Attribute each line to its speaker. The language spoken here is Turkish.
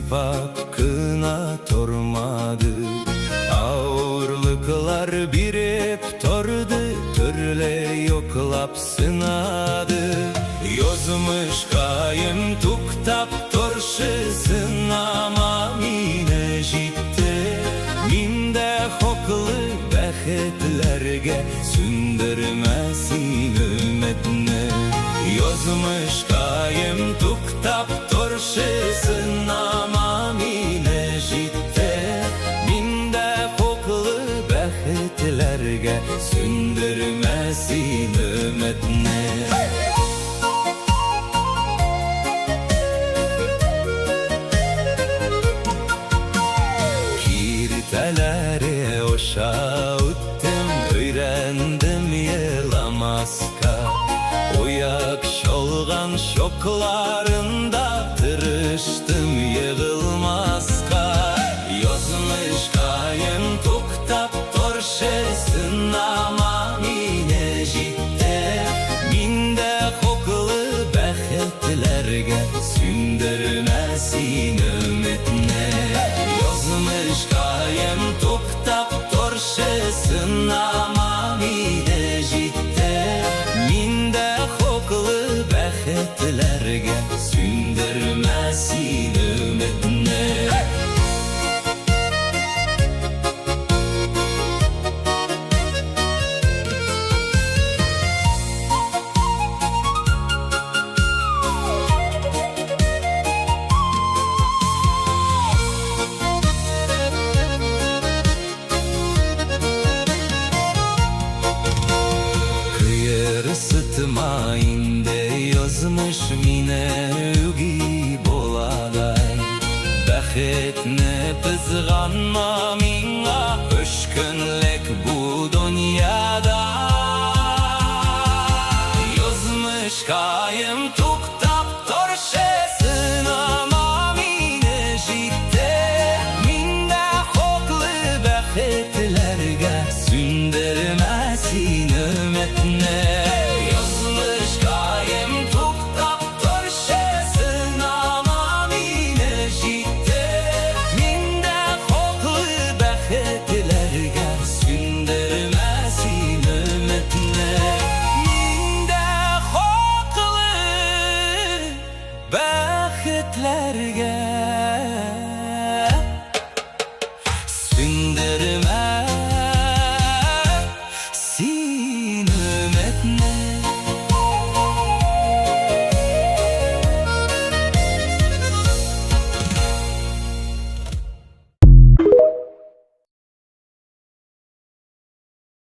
Speaker 1: hakkına tormadı. Ağırlıklar birip tordu, türle yoklap sınadı. Yozmuş kayım tuktap torşısın ama mine jitte. Minde hoklı behitlerge sündürmesin ümmetine. Yozmuş kayım tuktap torşısın ama mine jitte. Minde hoklı behitlerge sündürmesin ümmetine. Kirteleri oşa uttum, öğrendim yılamaska. Uyak şolgan şoklarında tırıştım yığılmazka. Yozmuş kayın tuktap torşesın ama mine jitte. Minde hoklı behitlerge sündürmesin ümmetine. Yozmuş kayım tuktap torşesın ama mine jitte. Minde hoklı behitlerge sündürmesin ümmetine. Isıtmayinde yazmış mine ügi boladay. Behit ne pızganma mine.